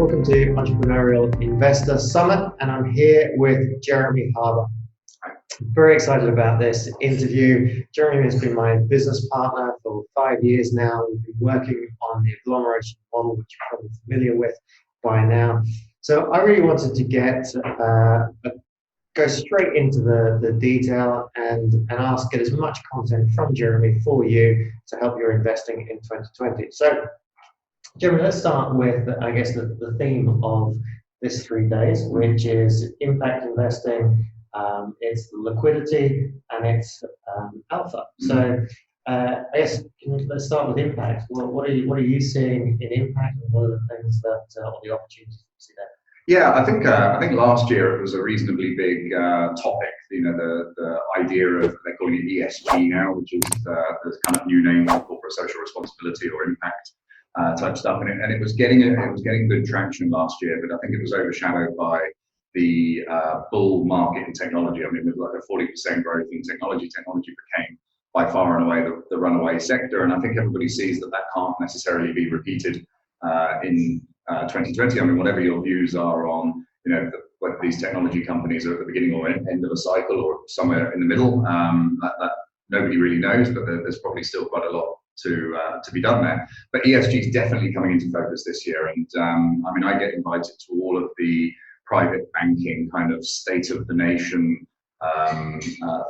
welcome to Entrepreneurial Investor Summit, and I'm here with Jeremy Harbour. I'm very excited about this interview. Jeremy has been my business partner for 5 years now. We've been working on the agglomeration model, which you're probably familiar with by now. So I really wanted to go straight into the detail and get as much content from Jeremy for you to help your investing in 2020. So Jeremy, let's start with, I guess, the theme of this 3 days, which is impact investing. It's liquidity and it's alpha. So I guess let's start with impact. What are you seeing in impact, and what are the things that or the opportunities you see there? Yeah, I think last year it was a reasonably big topic. You know, the idea of, they're calling it ESG now, which is the kind of new name for corporate social responsibility or impact type stuff, and it was getting good traction last year, but I think it was overshadowed by the bull market in technology. I mean, with like a 40% growth in technology became by far and away the runaway sector, and I think everybody sees that can't necessarily be repeated in 2020. I mean, whatever your views are on, you know, whether these technology companies are at the beginning or end of a cycle or somewhere in the middle, that nobody really knows, but there's probably still quite a lot to be done there. But ESG is definitely coming into focus this year, and I mean, I get invited to all of the private banking kind of state of the nation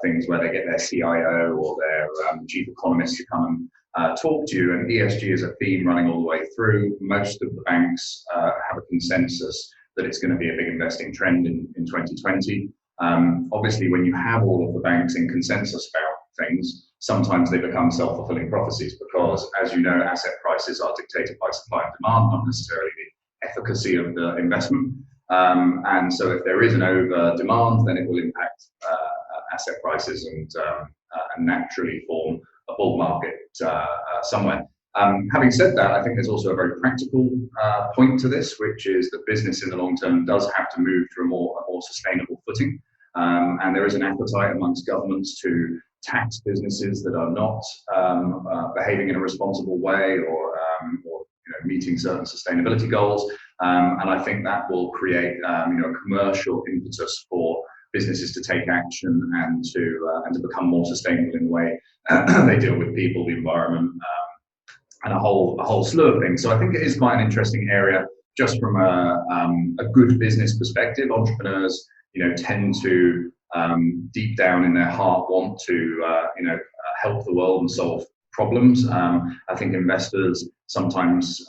things where they get their CIO or their chief economist to come and talk to you, and ESG is a theme running all the way through. Most of the banks have a consensus that it's going to be a big investing trend in 2020. Obviously, when you have all of the banks in consensus about things, sometimes they become self-fulfilling prophecies, because, as you know, asset prices are dictated by supply and demand, not necessarily the efficacy of the investment. And so if there is an over demand, then it will impact asset prices and naturally form a bull market somewhere. Having said that, I think there's also a very practical point to this, which is that business in the long term does have to move to a more sustainable footing. And there is an appetite amongst governments to tax businesses that are not behaving in a responsible way or meeting certain sustainability goals. And I think that will create a commercial impetus for businesses to take action and to become more sustainable in the way they deal with people, the environment, and a whole slew of things. So I think it is quite an interesting area, just from a good business perspective. Entrepreneurs, tend to deep down in their heart want to help the world and solve problems. I think investors sometimes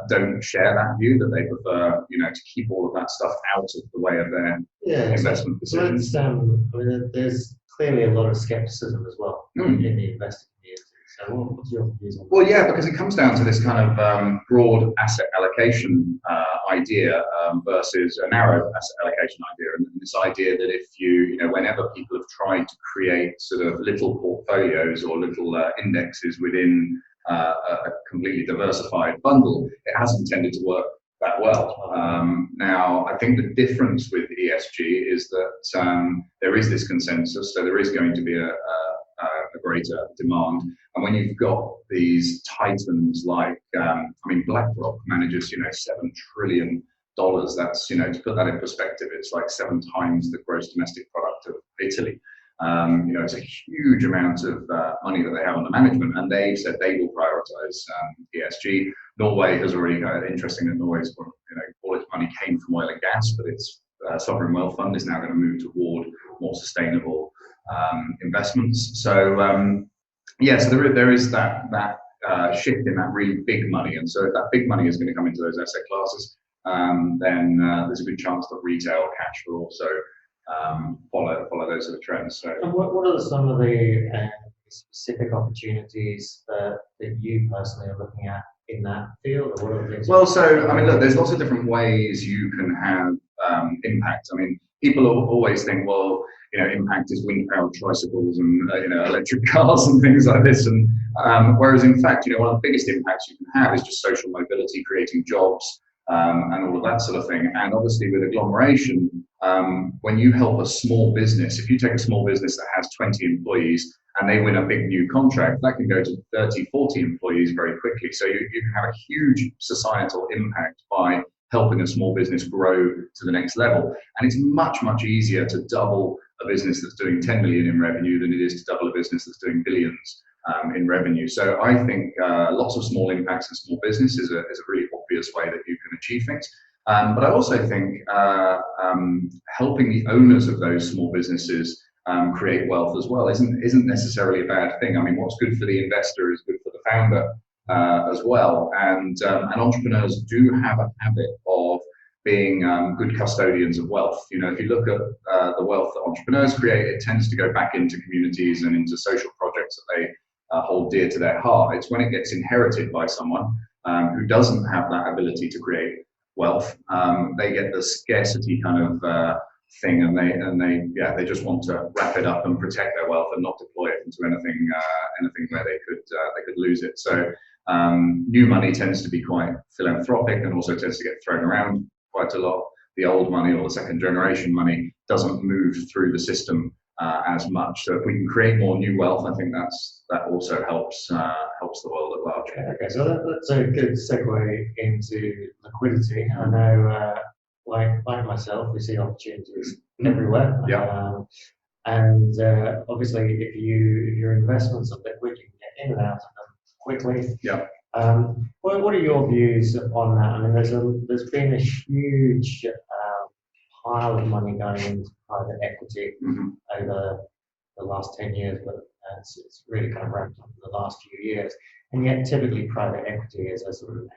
don't share that view, that they prefer to keep all of that stuff out of the way of their investment decisions. I mean, there's clearly a lot of skepticism as well in the investing community. So what's your views on that? Well, yeah, because it comes down to this kind of broad asset allocation idea versus a narrow asset allocation idea, and this idea that if whenever people have tried to create sort of little portfolios or little indexes within a completely diversified bundle, it hasn't tended to work that well. Now, I think the difference with ESG is that there is this consensus, so there is going to be a greater demand. And when you've got these titans like, BlackRock manages, $7 trillion. That's, to put that in perspective, it's like 7 times the gross domestic product of Italy. It's a huge amount of money that they have under management, and they've said they will prioritize ESG. Norway has already got, interesting that Norway's, all its money came from oil and gas, but its sovereign wealth fund is now going to move toward more sustainable investments. So so there is that shift in that really big money, and so if that big money is going to come into those asset classes, then there's a good chance that retail cash will also follow those sort of trends. So, and what are some of the specific opportunities that you personally are looking at in that field, or what are the things? Well, so look, there's lots of different ways you can have impact. I mean, people always think, well, impact is wind-powered tricycles and electric cars and things like this. And whereas in fact, one of the biggest impacts you can have is just social mobility, creating jobs, and all of that sort of thing. And obviously with agglomeration, when you help a small business, if you take a small business that has 20 employees and they win a big new contract, that can go to 30, 40 employees very quickly. So you can have a huge societal impact by helping a small business grow to the next level. And it's much, much easier to double a business that's doing 10 million in revenue than it is to double a business that's doing billions in revenue. So I think lots of small impacts in small business is a really obvious way that you can achieve things. But I also think helping the owners of those small businesses create wealth as well isn't necessarily a bad thing. I mean, what's good for the investor is good for the founder as well. And entrepreneurs do have a habit of being good custodians of wealth. You know, if you look at the wealth that entrepreneurs create, it tends to go back into communities and into social projects that they hold dear to their heart. It's when it gets inherited by someone who doesn't have that ability to create wealth, they get the scarcity kind of thing, and they just want to wrap it up and protect their wealth and not deploy it into anything where they could lose it. So new money tends to be quite philanthropic and also tends to get thrown around quite a lot. The old money or the second generation money doesn't move through the system as much. So if we can create more new wealth, I think that also helps the world at large. Okay, so that's a good segue into liquidity. I know, like myself, we see opportunities everywhere. Yeah. And obviously, if your investments are liquid, you can get in and out of them quickly. Yeah. What are your views on that? I mean, there's been a huge pile of money going into private equity over the last 10 years, but it's really kind of ramped up in the last few years. And yet, typically, private equity is a sort of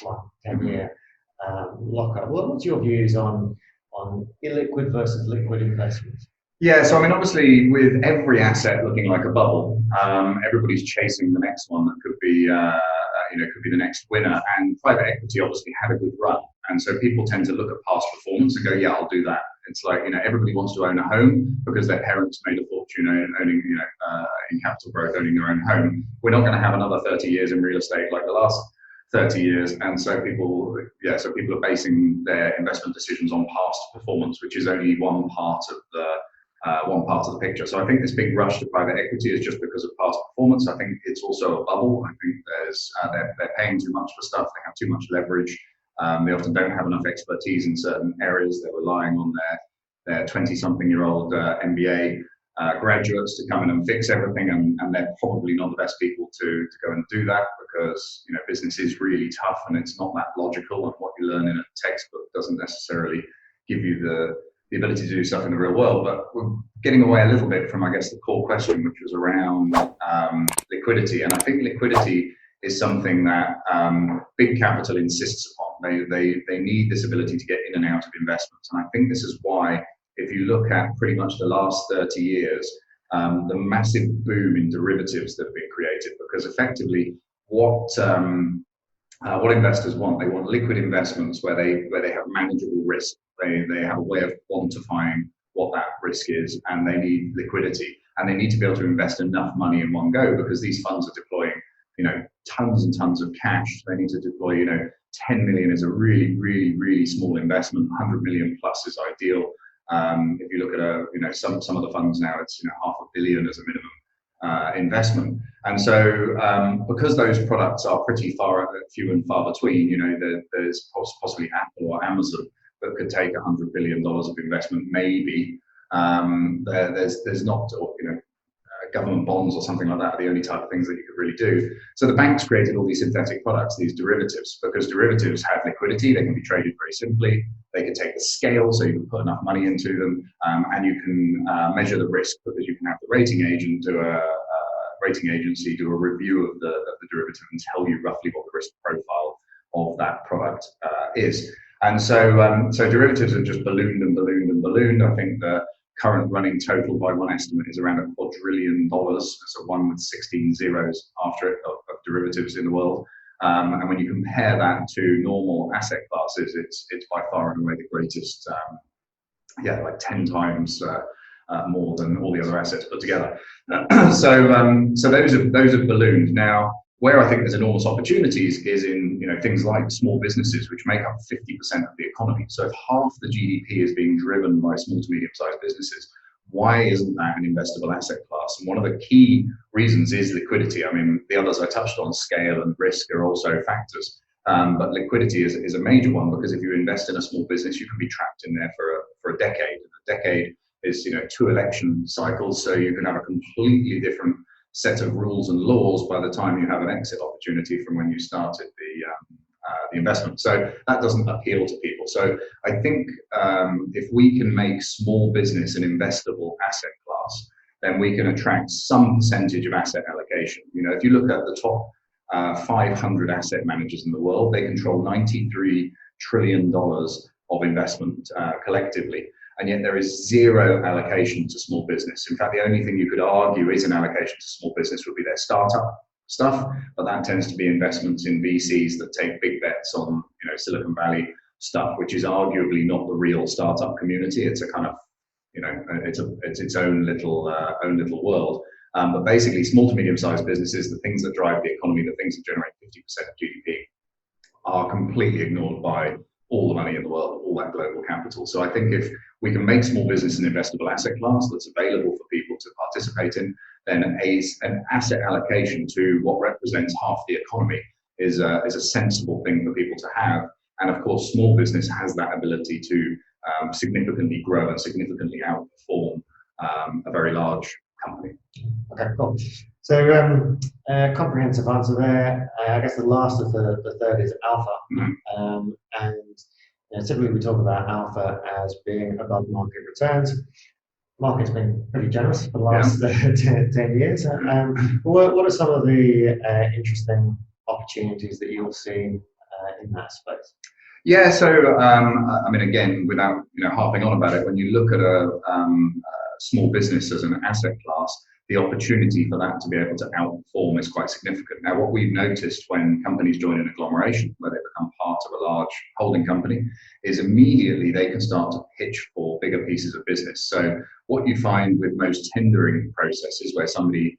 8+1+1 10-year lockup. What's your views on illiquid versus liquid investments? Yeah, so I mean, obviously, with every asset looking like a bubble, everybody's chasing the next one that could be the next winner. And private equity obviously had a good run, and so people tend to look at past performance and go, "Yeah, I'll do that." It's like, everybody wants to own a home because their parents made a fortune owning, in capital growth, owning their own home. We're not going to have another 30 years in real estate like the last 30 years, and so people are basing their investment decisions on past performance, which is only one part of the picture. So I think this big rush to private equity is just because of past performance. I think it's also a bubble. I think they're paying too much for stuff. They have too much leverage. They often don't have enough expertise in certain areas. They're relying on their 20-something-year-old MBA graduates to come in and fix everything, and they're probably not the best people to go and do that, because business is really tough and it's not that logical, and what you learn in a textbook doesn't necessarily give you the ability to do stuff in the real world. But we're getting away a little bit from, I guess, the core question, which was around liquidity. And I think liquidity is something that big capital insists upon. They need this ability to get in and out of investments. And I think this is why, if you look at pretty much the last 30 years, the massive boom in derivatives that have been created, because effectively what investors want, they want liquid investments where they have manageable risk. They have a way of quantifying what that risk is, and they need liquidity, and they need to be able to invest enough money in one go, because these funds are deploying, tons and tons of cash. They need to deploy, 10 million is a really, really, really small investment. 100 million plus is ideal. If you look at some of the funds now, it's $500 million as a minimum investment. And so because those products are pretty few and far between, there's possibly Apple or Amazon that could take $100 billion of investment, maybe. There's not, government bonds or something like that are the only type of things that you could really do. So the banks created all these synthetic products, these derivatives, because derivatives have liquidity. They can be traded very simply. They can take the scale, so you can put enough money into them, and you can measure the risk, because you can have the rating agency do a review of the derivative and tell you roughly what the risk profile of that product is. And so derivatives have just ballooned and ballooned and ballooned. I think the current running total by one estimate is around $1 quadrillion, so one with 16 zeros after it, of derivatives in the world. And when you compare that to normal asset classes, it's by far and away the greatest, like 10 times more than all the other assets put together. So those have ballooned. Now, where I think there's enormous opportunities is in things like small businesses, which make up 50% of the economy. So if half the GDP is being driven by small to medium-sized businesses, why isn't that an investable asset class? And one of the key reasons is liquidity. I mean, the others I touched on, scale and risk, are also factors. But liquidity is a major one, because if you invest in a small business, you can be trapped in there for a decade. A decade is 2 election cycles, so you can have a completely different set of rules and laws by the time you have an exit opportunity from when you started the investment. So that doesn't appeal to people. So I think if we can make small business an investable asset class, then we can attract some percentage of asset allocation. If you look at the top 500 asset managers in the world, they control $93 trillion of investment collectively. And yet there is zero allocation to small business. In fact, the only thing you could argue is an allocation to small business would be their startup stuff, but that tends to be investments in VCs that take big bets on Silicon Valley stuff, which is arguably not the real startup community. It's a kind of it's its own little world. But basically, small to medium-sized businesses, the things that drive the economy, the things that generate 50% of GDP, are completely ignored by all the money in the world, all that global capital. So I think if we can make small business an investable asset class that's available for people to participate in, then an asset allocation to what represents half the economy is a sensible thing for people to have. And of course, small business has that ability to significantly grow and significantly outperform a very large company. Okay, cool. So comprehensive answer there. I guess the last of the third is alpha. Mm-hmm. And typically we talk about alpha as being above market returns. Market's been pretty generous for the last 10 years. What are some of the interesting opportunities that you've seen in that space? Yeah, so I mean, again, without harping on about it, when you look at a small business as an asset class, the opportunity for that to be able to outperform is quite significant. Now, what we've noticed when companies join an agglomeration, where they become part of a large holding company, is immediately they can start to pitch for bigger pieces of business. So what you find with most tendering processes, where somebody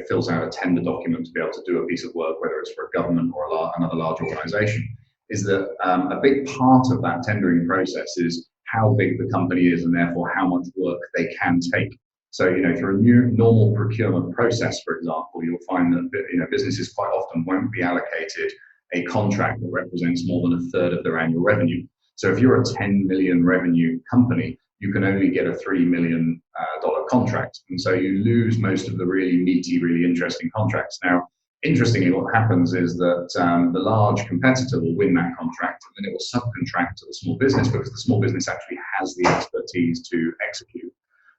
fills out a tender document to be able to do a piece of work, whether it's for a government or another large organization, is that a big part of that tendering process is how big the company is and therefore how much work they can take. So, through a new normal procurement process, for example, you'll find that businesses quite often won't be allocated a contract that represents more than a third of their annual revenue. So if you're a 10 million revenue company, you can only get a $3 million contract. And so you lose most of the really meaty, really interesting contracts. Now, interestingly, what happens is that the large competitor will win that contract, and then it will subcontract to the small business because the small business actually has the expertise to execute.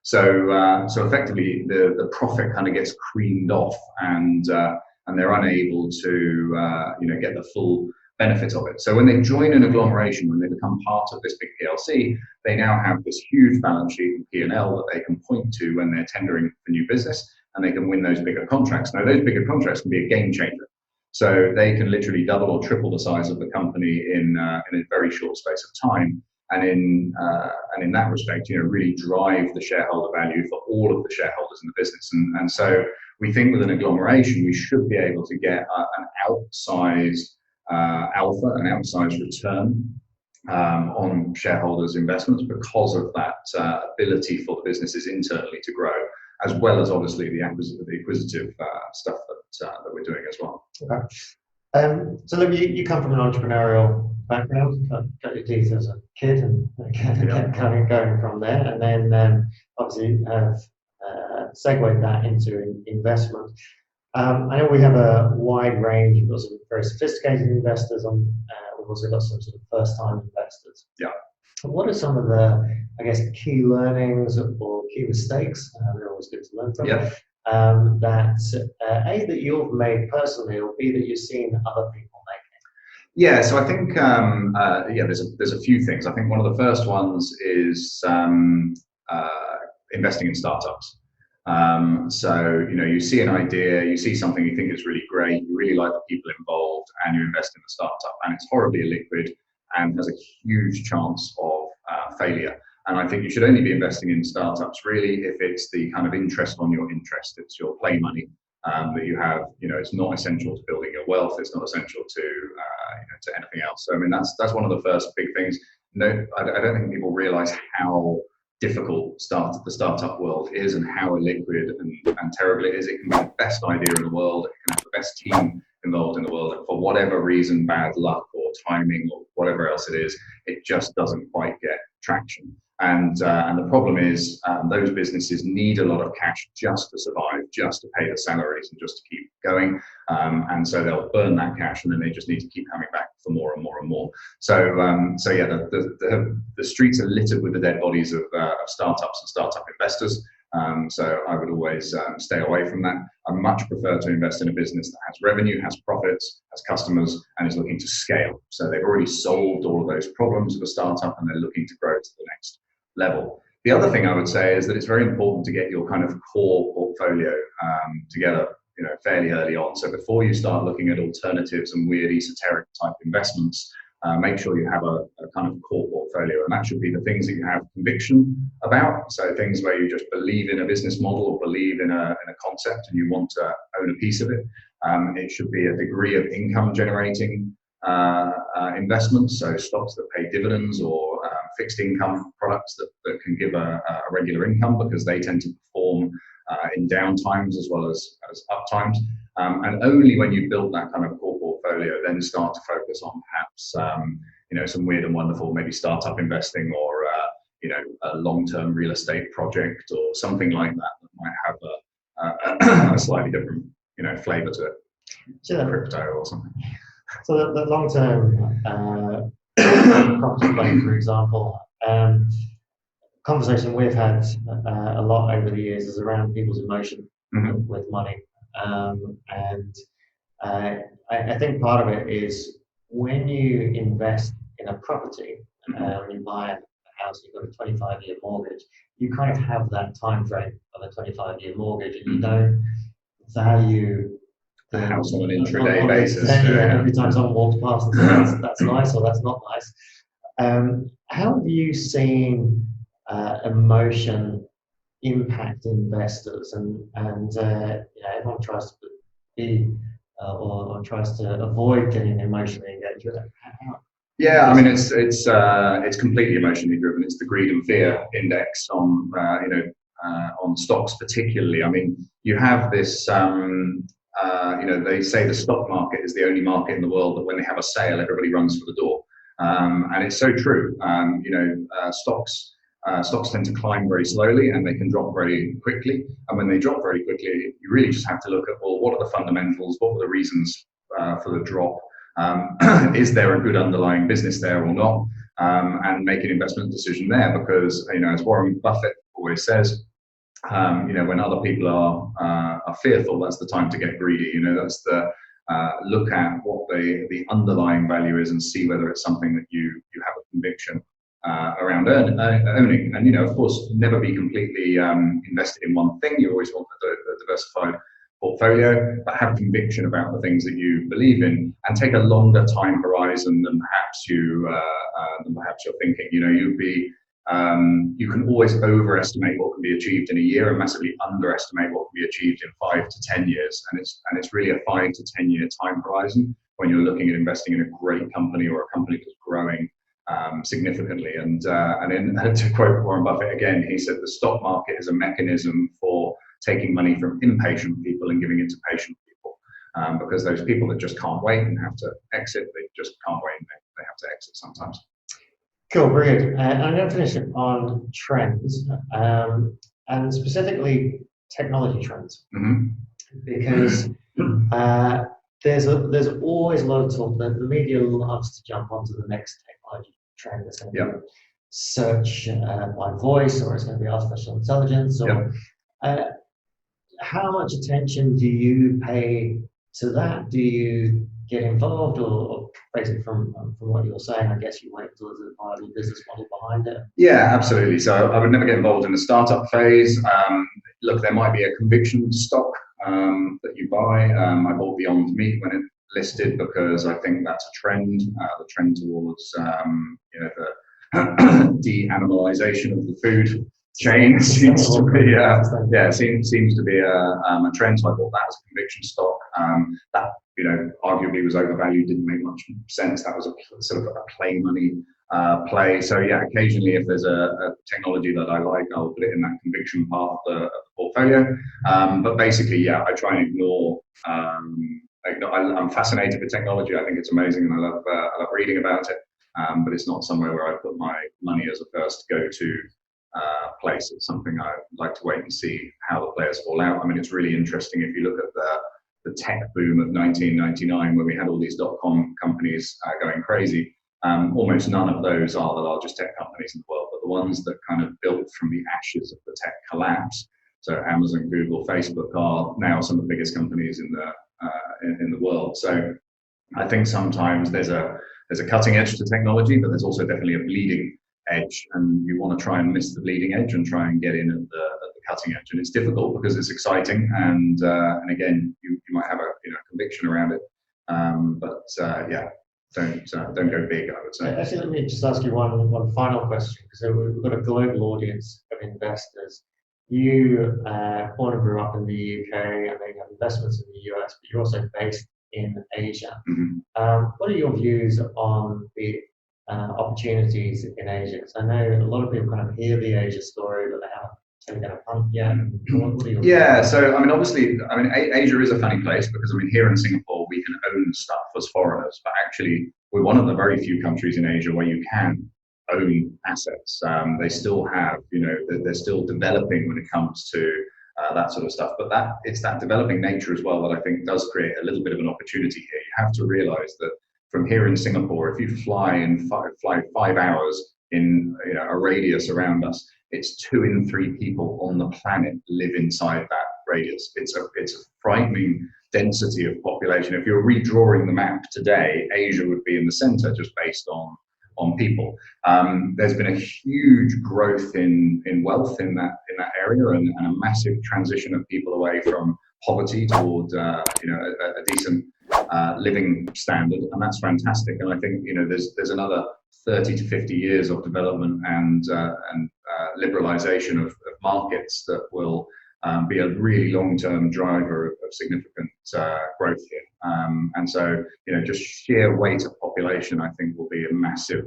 So effectively, the profit kind of gets creamed off, and they're unable to get the full benefit of it. So when they join an agglomeration, when they become part of this big PLC, they now have this huge balance sheet and P&L that they can point to when they're tendering for new business, and they can win those bigger contracts. Now, those bigger contracts can be a game changer. So they can literally double or triple the size of the company in a very short space of time. And in that respect, really drive the shareholder value for all of the shareholders in the business. And so we think with an agglomeration, we should be able to get an outsized alpha, an outsized return on shareholders' investments because of that ability for the businesses internally to grow, as well as obviously the acquisitive stuff that we're doing as well. Okay. So look, you come from an entrepreneurial background, got your teeth as a kid and going from there, and then obviously have segued that into investment. I know we have a wide range. We've got some very sophisticated investors on. We've also got some sort of first-time investors. Yeah. What are some of the, key learnings or key mistakes? They're always good to learn from. Yeah. That you've made personally, or B, that you've seen other people making? Yeah, so I think there's a few things. I think one of the first ones is investing in startups. So you see an idea, you see something you think is really great, you really like the people involved, and you invest in the startup, and it's horribly illiquid and has a huge chance of failure. And I think you should only be investing in startups really if it's the kind of interest on your interest. It's your play money that you have. It's not essential to building your wealth. It's not essential to anything else. So I mean, that's one of the first big things. No, I don't think people realize how difficult the startup world is and how illiquid and terrible it is. It can be the best idea in the world. It can have the best team involved in the world, and for whatever reason, bad luck or timing or whatever else it is, it just doesn't quite get traction. And the problem is those businesses need a lot of cash just to survive, just to pay the salaries and just to keep going. And so they'll burn that cash, and then they just need to keep coming back for more and more and more. So yeah, the streets are littered with the dead bodies of startups and startup investors. So I would always stay away from that. I much prefer to invest in a business that has revenue, has profits, has customers, and is looking to scale. So they've already solved all of those problems of a startup, and they're looking to grow to the next level. The other thing I would say is that it's very important to get your kind of core portfolio together, fairly early on. So before you start looking at alternatives and weird esoteric type investments, make sure you have a kind of core portfolio, and that should be the things that you have conviction about. So things where you just believe in a business model or believe in a concept and you want to own a piece of it. It should be a degree of income generating investments, so stocks that pay dividends or fixed income products that can give a regular income, because they tend to perform in down times as well as up times. And only when you've built that kind of core portfolio, then start to focus on perhaps some weird and wonderful, maybe startup investing, or a long-term real estate project or something like that might have a slightly different flavor to it. So crypto or something. So the long-term property play, for example, conversation we've had a lot over the years is around people's emotion with money. And I think part of it is when you invest in a property, when you buy a house, you've got a 25-year mortgage, you kind of have that time frame of a 25-year mortgage, and you don't value the house on an intraday basis. Every time someone walks past and says that's nice or that's not nice. How have you seen emotion impact investors, and everyone tries to be or tries to avoid getting emotionally engaged with it? Yeah, I mean it's completely emotionally driven. It's the greed and fear index on stocks particularly. I mean, you have this they say the stock market is the only market in the world that when they have a sale, everybody runs for the door, and it's so true. Stocks tend to climb very slowly, and they can drop very quickly. And when they drop very quickly, you really just have to look at, well, what are the fundamentals? What were the reasons for the drop? Is there a good underlying business there or not? And make an investment decision there, because as Warren Buffett always says, when other people are fearful, that's the time to get greedy. That's the look at what the underlying value is and see whether it's something that you have a conviction around owning. And of course, never be completely invested in one thing. You always want a diversified portfolio, but have conviction about the things that you believe in, and take a longer time horizon than perhaps you're thinking. You can always overestimate what can be achieved in a year and massively underestimate what can be achieved in 5 to 10 years. And it's really a 5 to 10 year time horizon when you're looking at investing in a great company or a company that's growing significantly. And to quote Warren Buffett again, he said the stock market is a mechanism for taking money from impatient people and giving it to patient people, because those people that just can't wait and have to exit, they just can't wait and they have to exit sometimes. Cool, brilliant. I'm going to finish it on trends, and specifically technology trends, because there's always a lot of talk that the media loves to jump onto the next technology trend. It's going to be search by voice, or it's going to be artificial intelligence, or how much attention do you pay to that? Do you get involved, or basically from what you're saying, I guess you wait until there's a viable business model behind it? Yeah, absolutely. So I would never get involved in the startup phase. Look, there might be a conviction stock that you buy. I bought Beyond Meat when it listed because I think that's a trend. The trend towards the de-animalization of the food chain seems to be seems to be a trend. So I bought that as a conviction stock. That arguably was overvalued, didn't make much sense. That was a sort of a play money play. So yeah, occasionally if there's a technology that I like, I'll put it in that conviction part of the portfolio. But basically, I try and ignore I'm fascinated with technology. I think it's amazing, and I love reading about it. But it's not somewhere where I put my money as a first go-to place. It's something I'd like to wait and see how the players fall out. I mean, it's really interesting if you look at the tech boom of 1999, where we had all these dot-com companies going crazy. Almost none of those are the largest tech companies in the world, but the ones that kind of built from the ashes of the tech collapse. So Amazon, Google, Facebook are now some of the biggest companies in the world. So I think sometimes there's a cutting edge to technology, but there's also definitely a bleeding edge, and you want to try and miss the bleeding edge and try and get in at the cutting edge. And it's difficult because it's exciting, and again, you might have a conviction around it, but yeah. Don't go big, I would say. Actually, let me just ask you one final question, because we've got a global audience of investors. You born and grew up in the UK, and then you have investments in the US, but you're also based in Asia. Mm-hmm. What are your views on the opportunities in Asia? Because I know a lot of people kind of hear the Asia story, but they haven't taken a punt yet. What are your views? So I mean, obviously, Asia is a funny place, because I mean, here in Singapore we can own stuff as foreigners, but actually we're one of the very few countries in Asia where you can own assets. They still have, they're still developing when it comes to that sort of stuff. But it's that developing nature as well that I think does create a little bit of an opportunity here. You have to realize that from here in Singapore, if you fly 5 hours in a radius around us, it's 2 in 3 people on the planet live inside that radius. It's a frightening density of population. If you're redrawing the map today, Asia would be in the center just based on people. There's been a huge growth in wealth in that area, and a massive transition of people away from poverty toward a decent living standard, and that's fantastic. And I think there's another 30 to 50 years of development and liberalization of markets that will be a really long-term driver of significant growth here. And so, just sheer weight of population, I think, will be a massive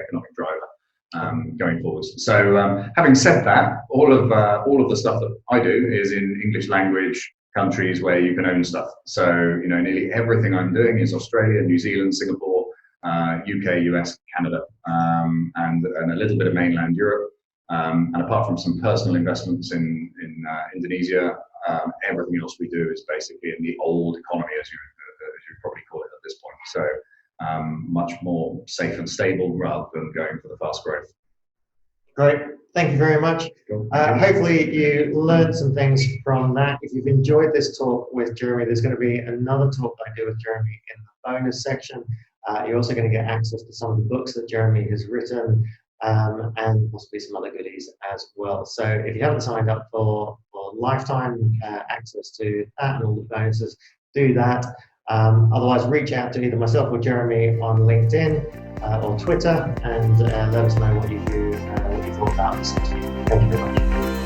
economic driver going forward. So, having said that, all of the stuff that I do is in English language countries where you can own stuff. So, nearly everything I'm doing is Australia, New Zealand, Singapore, UK, US, Canada, and a little bit of mainland Europe. And apart from some personal investments in Indonesia, everything else we do is basically in the old economy, as you probably call it at this point. So much more safe and stable rather than going for the fast growth. Great. Thank you very much. Hopefully you learned some things from that. If you've enjoyed this talk with Jeremy, there's going to be another talk that I do with Jeremy in the bonus section. You're also going to get access to some of the books that Jeremy has written, and possibly some other goodies as well. So if you haven't signed up for lifetime access to that and all the bonuses, do that. Otherwise, reach out to either myself or Jeremy on LinkedIn or Twitter, and let us know what you thought about this. Thank you very much.